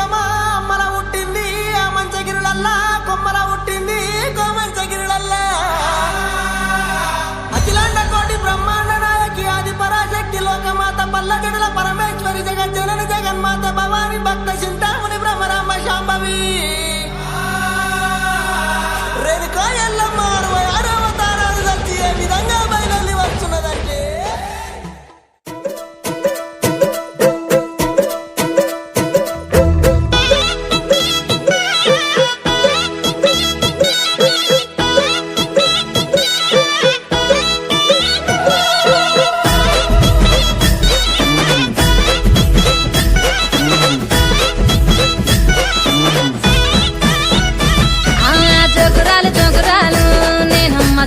దుర్గమ్మ అమ్మల పుట్టింది ఆ మంచగిరులల్లా కొమ్మల పుట్టింది కోమంచగిరులల్లా అఖిలాండ కోటి బ్రహ్మాండ నాయకి ఆది పరాశక్తి లోకమాత పల్లజడుల పరమేశ్వరి జగజ్జనని జగన్మాత భవాని భక్త చింతామణి బ్రహ్మరామ శాంభవి రేణుకా ఎల్లమ్మ 66 అవతారాలు వచ్చి ఏ విధంగా బయలుదేరి వస్తున్నదంటే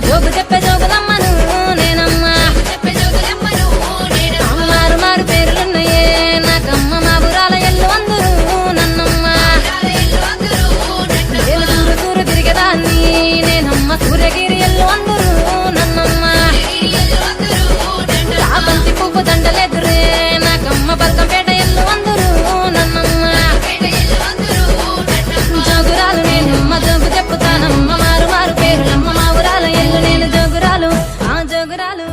జోగు చెప్పే జోగులమ్మను నేనమ్మా మారు మారు పేర్లున్నాయే నాకమ్మ మా బురాల ఎల్లు అందరూ నన్నమ్మ నేను దూరు దూరు తిరిగేదాన్ని నేనమ్మ సూర్యగిరి ఎల్లు అందరూ నన్నమ్మ బంతి పువ్వు దండలెదురే నాకమ్మ బల్కంపేట ఎల్లు అందరూ నన్నమ్మ జోగురాలు నేనమ్మ జోగు చెప్పుతానమ్మ మారు మారు పేర్లమ్మ మా ఊరాల ఎల్లు నేను జోగురాలు ఆ జోగురాలు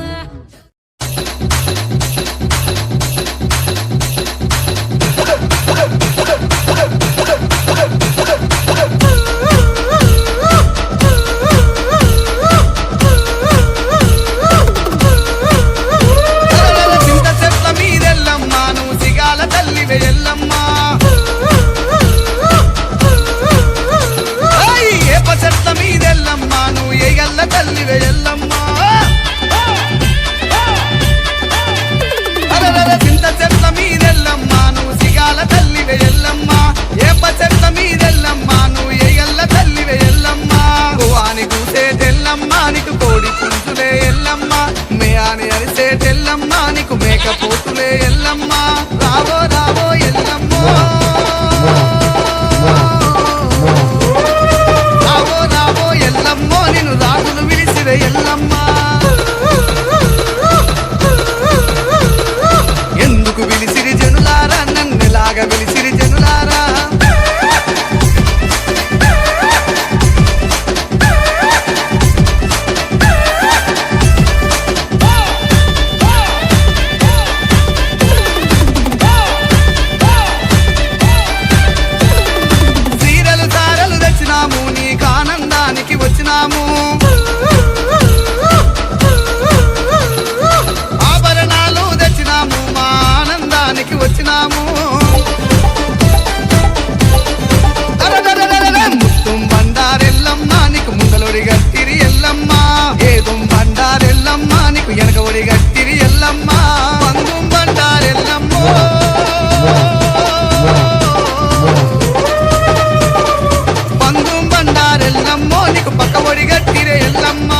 మేకపోతులే ఎల్లమ్మ రావో రావో ఎల్లమ్మో రావో రావో ఎల్లమ్మో నిన్ను రాజులు విలిసిరే ఎల్లమ్మ ఎందుకు విలిసిరి జనులారా నన్నెలాగా విలిసిరి జనులారా వచ్చినాము ఆభరణాలు తెచ్చినాము మా ఆనందానికి వచ్చినాము ముత్తుం బండారెల్లమ్మ నీకు ముందలొడి గట్టిరి ఎల్లమ్మ ఏదుం బండారెల్లమ్మ నీకు వెనక ఒడి గట్టిరి ఎల్లమ్మ పందుం బండారెల్లమ్మో ఎల్లమ్మో నీకు పక్క ఒడి గట్టిరే ఎల్లమ్మ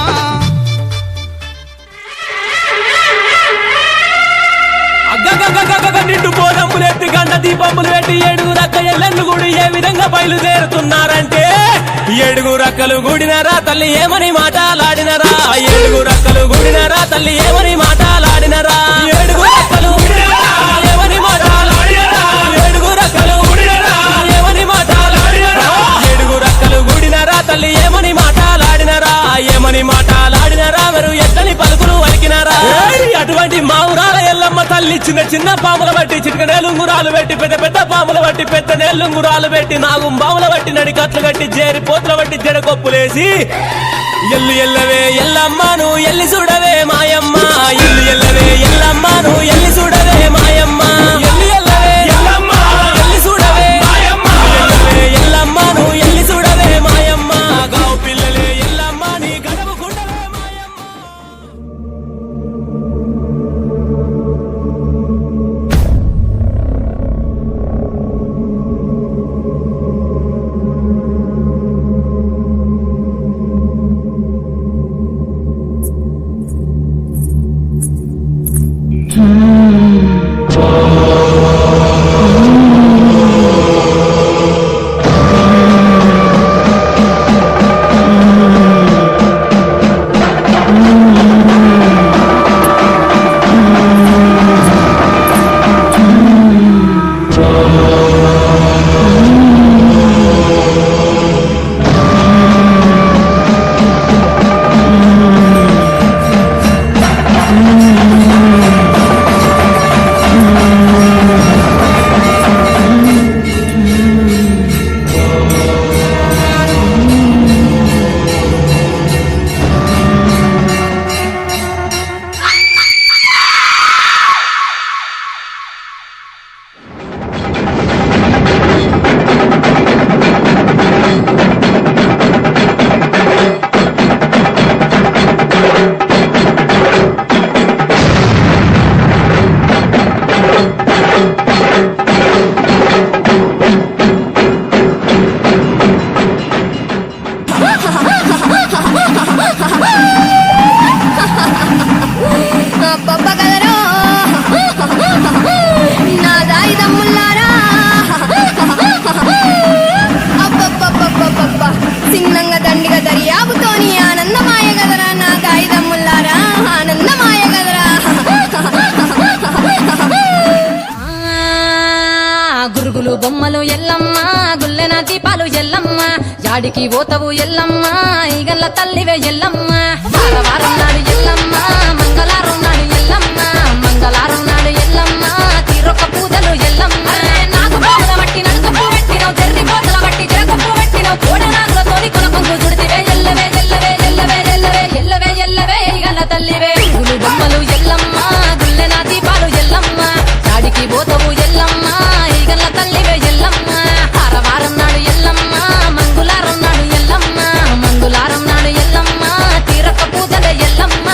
నిండు బోధములు ఎత్తి గండ దీపములు పెట్టి 7 రక్క ఎల్లెళ్ళు గుడి ఏ విధంగా బయలుదేరుతున్నారంటే 7 రక్కలు గుడినరా తల్లి ఏమని మాటలాడినరా 7 రక్కలు గుడినరా తల్లి ఏమని మాటలాడినరా 7 రక్కలు ఏమని మాటలాడినరా 7 రక్కలు ఏమని మాటలాడినరా 7 రక్కలు గుడినరా తల్లి ఏమని మాటలాడినరా ఏమని మాటలాడినరా మరి ఎత్తని పలుకులు వలికినరా అటువంటి మా ఊరాల ఎల్లమ్మ తల్లి చిన్న చిన్న పాములు బట్టి చిటికనేలుంగురాలు పెట్టి పెద్ద పెద్ద పాములు బట్టి పెద్ద నేలుంగురాలు పెట్టి నాగుం బాములు బట్టి నడికట్లు కట్టి జేరి పోతులు బట్టి జడకొప్పులేసి ఎల్లు ఎల్లవే ఎల్లమ్మను ఎల్లి చూడవే మాయమ్మ ఎల్లు ఎల్లవే ఎల్లమ్మను ఎల్లి చూడవే మాయమ్మ ఎల్లు ఎల్లవే ఎల్లమ్మ ఎల్లి చూడవే మాయమ్మ ఎల్లమ్మను ఎల్లి చూడవే మాయమ్మ గావు పిల్లలే ఎల్లమ్మ నీ గడపు కుండవే మాయమ్మ Hmm. యాడికి పోతవు ఎల్లమ్మ ఈగల్ల తల్లివే ఎల్లమ్మ వారం నాడు ఎల్లమ్మ మంగళారం నాడు ఎల్లమ్మ మంగళారం నాడు ఎల్లమ్మ తీరొక్క పూజలు ఎల్లమ్మ నాకు పూల బట్టి నడుకప్పు పెట్టినవు తెర్రి కోతల బట్టి జరగప్పు పెట్టినవు కోడ నాగులతోని కొనకొంగు చుడితివే ఎల్లవే ఎల్లవే ఎల్లవే ఎల్లవే ఎల్లవే ఎల్లవే ఈగల్ల తల్లివే గులు బొమ్మలు ఎల్లమ్మ గుల్లెన దీపాలు ఎల్లమ్మ యాడికి పోతవు ఎల్లమ్మ ఈగల్ల తల్లివే ఎల్లమ్మ వారం నాడు ఎల్లమ్మ మంగుళారం నాడు ఎల్లమ్మ మంగుళారం నాడు ఎల్లమ్మ తీరొక్క పూజల ఎల్లమ్మ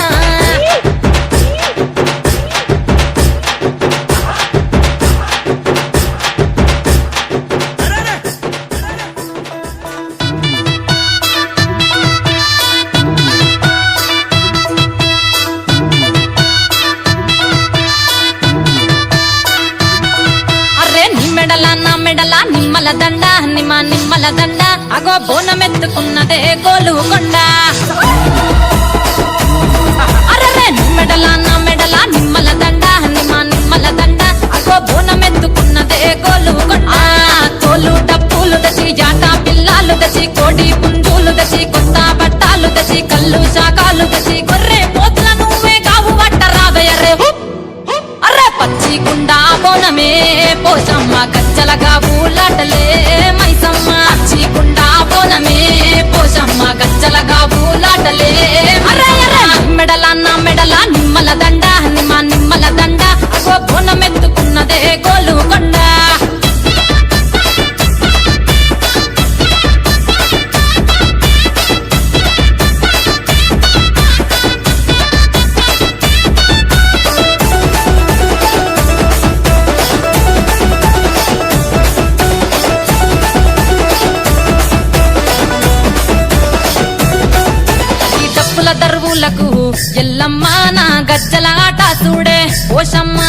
అర్రే నా మెడల నిమ్మల దండ నిమ్మల దండ అగో బోనమెత్తుకున్నదే గోలు కొండ అర్రే నా మెడల నిమ్మల దండ నిమ్మల దండ అగో బోనమెత్తుకున్నదే గోలు కొండ తోలు డప్పులు దచి జాట పిల్లాలు దచి కోడి పుంజులు దచి కొత్త బట్టాలు దచి కళ్ళు శాకాలు దచి గొర్రె పోతుల నువ్వే కావు పట్ట రావయ్యరే అర్రే పచ్చి గుండా బోనమే పోసమ్మ గజ్జలగా ఊలాటలే మైసమ్మ పచ్చి గుండా బోనమే పోసమ్మ గజ్జలగా ఊలాటలే అర్రే అర్రే నా మెడల నిమ్మల దండ నిమ్మల దండ అగో బోనమెత్తుకున్నదే గోలు కొండ దరువులకు ఎల్లమ్మ నా గజ్జల ఆట చూడే ఓషమ్మ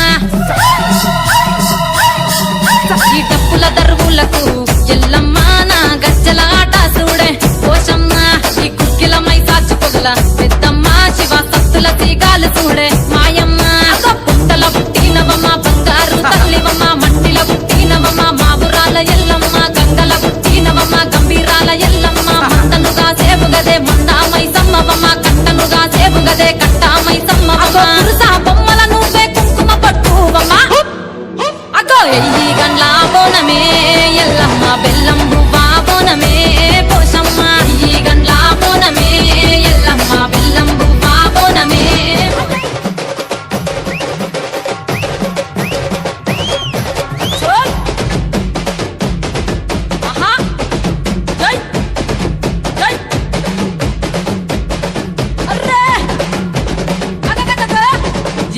ఈ డప్పుల దరువులకు ఎల్లమ్మ నా గజ్జల ఆట చూడే ఓషమ్మ ఈ కుక్కిల మైసాచు పొగల పెద్దమ్మ శివ సత్తుల తీగాలు చూడే మాయమ్మ పుట్టల పుట్టినవమ్మ బంగారు తల్లివమ్మ మట్టిల పుట్టినవమ్మ మాబురాల ఎల్లమ్మ గంగల పుట్టినవమ్మ గంభీరాల ఎల్లమ్మ మందనుగా సేపుగదే మందా మైసమ్మవమ్మ కంటనుగా సేపుగదే కట్టామై సమ్మవమ్మ పురుసా బొమ్మల నువ్వే కుంకుమ పట్టువమ్మ అగో ఎయ్యి గండ్ల బోనమే ఎల్లమ్మ బెల్లం బువ్వా బోనమే పోషమ్మ ఈ గండ్ల బోనమే ఎల్లమ్మ బెల్లం బువ్వా బోనమే ఆహా జై జై అర్రే అగగగగ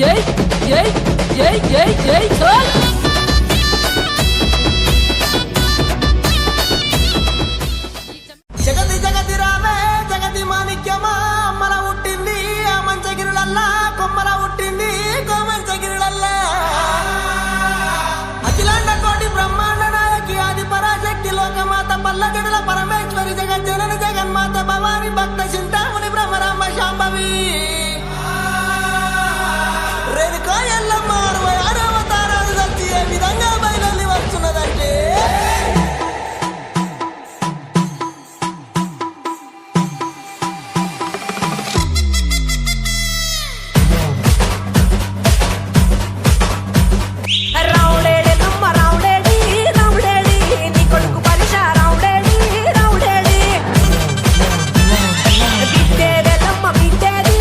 జై జై జై జై జై చల్ జగతి జగతి రామే జగతి మాణిక్యమా అమ్మల పుట్టింది ఆ మంచగిరులల్లా కొమ్మల పుట్టింది కోమంచగిరులల్లా అఖిలాండ కోటి బ్రహ్మాండ నాయకి ఆది పరాశక్తి లోకమాత పల్లజడుల పరమేశ్వరి జగజ్జనని జగన్మాత భవాని భక్త చింతామణి బ్రహ్మరామ శాంభవి రేణుకా ఎల్లమ్మ 66వ అవతారాలు వచ్చి ఏ విధంగా బయలుదేరి వస్తున్నదంటే రావుడేడి నమ్మ రావుడేడి రావుడేడి నీ కొడుకు పరిష రావుడేడి రావుడేడి బిడ్డేదెల్లమ్మ బిడ్డేది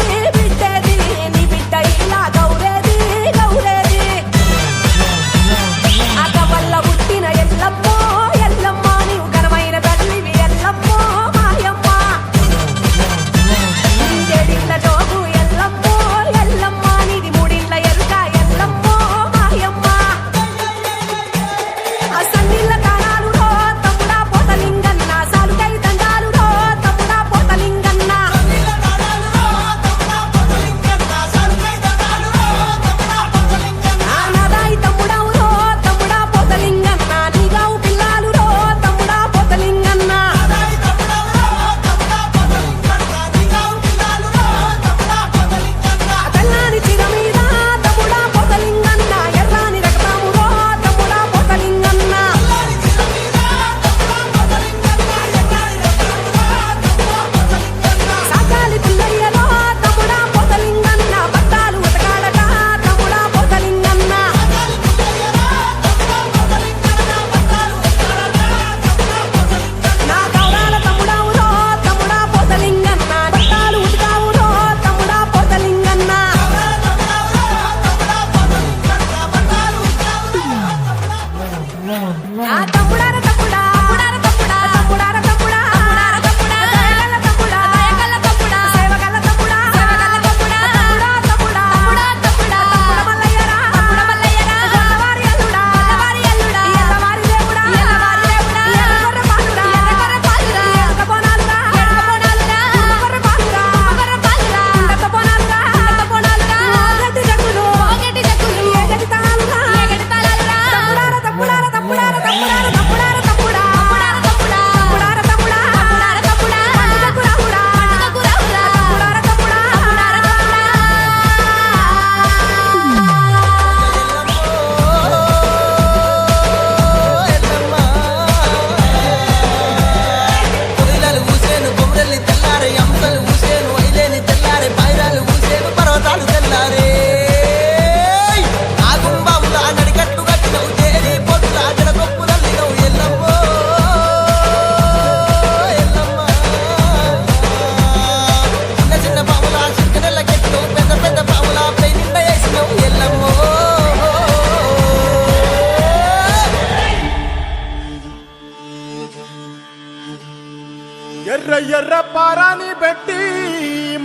ఎర్ర ఎర్ర పారాని పెట్టి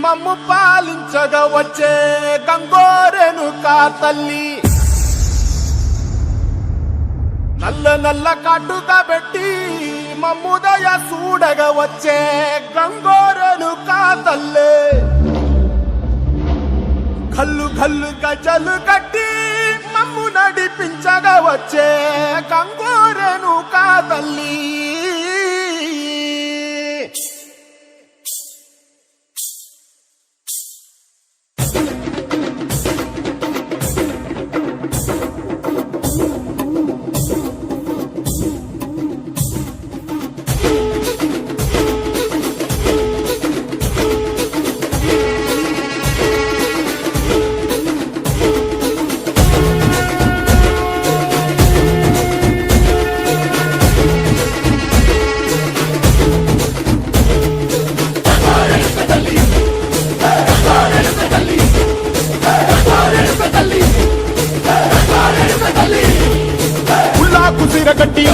మమ్ము పాలించగా వచ్చే గంగోరెనుకా తల్లి నల్ల నల్ల కాటుగా పెట్టి మమ్ముదయ చూడగా వచ్చే గంగోరెనుకా తల్లి కల్లు కల్లు గజలు కట్టి మమ్ము నడిపించగా వచ్చే గంగోరెనుకా తల్లి కుసిరగట్టి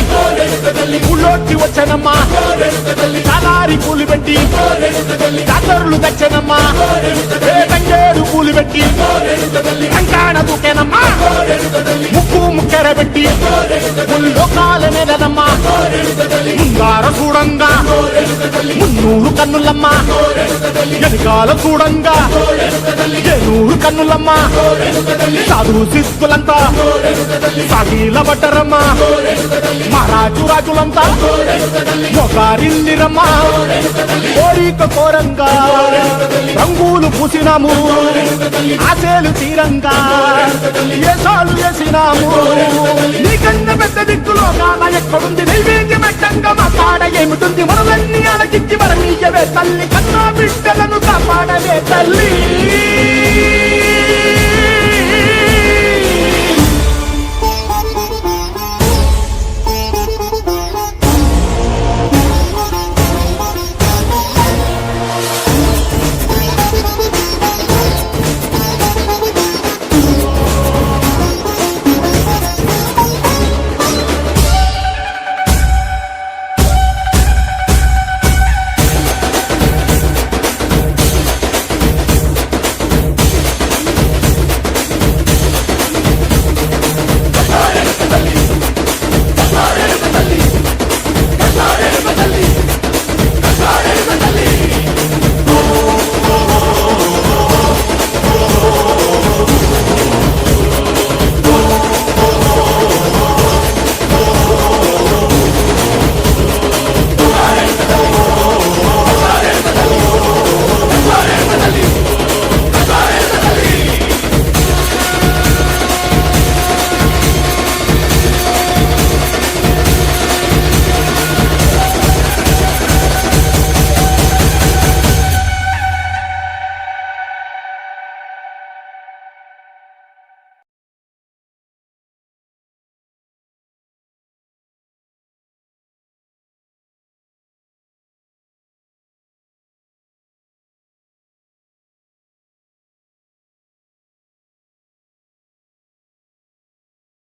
ఉళ్ళొట్టి వచ్చనమ్మా కాలారి పూలు పెట్టి కాతరులు తెచ్చనమ్మా తంగేరు పూలు పెట్టి కంకాణ దూకేనమ్మా ముక్కు ముక్కెర పెట్టి ముల్లోకాల మీదనమ్మా ముంగార చూడంగా మున్నూరు కన్నులమ్మా వెనకాల చూడంగా ఏనూరు కన్నులమ్మా సాధు సిద్ధులంతా సాగిల పడ్డరమ్మా మహారాజు రాజులంతా ఒకరిల్లిరమ్మా కోరిక కోరంగా రంగులు పూసినాము ఆశలు తీరంగా ఏసాలు వేసినాము నీకన్నా పెద్ద దిక్కులో కాన ఎక్కడుంది నైవేద్యం ఎట్టంగా మా కాడ ఏమిటుంది మనలన్నీ అలకిచ్చి మరణీయవే తల్లి కన్నా బిడ్డలను కాపాడవే తల్లి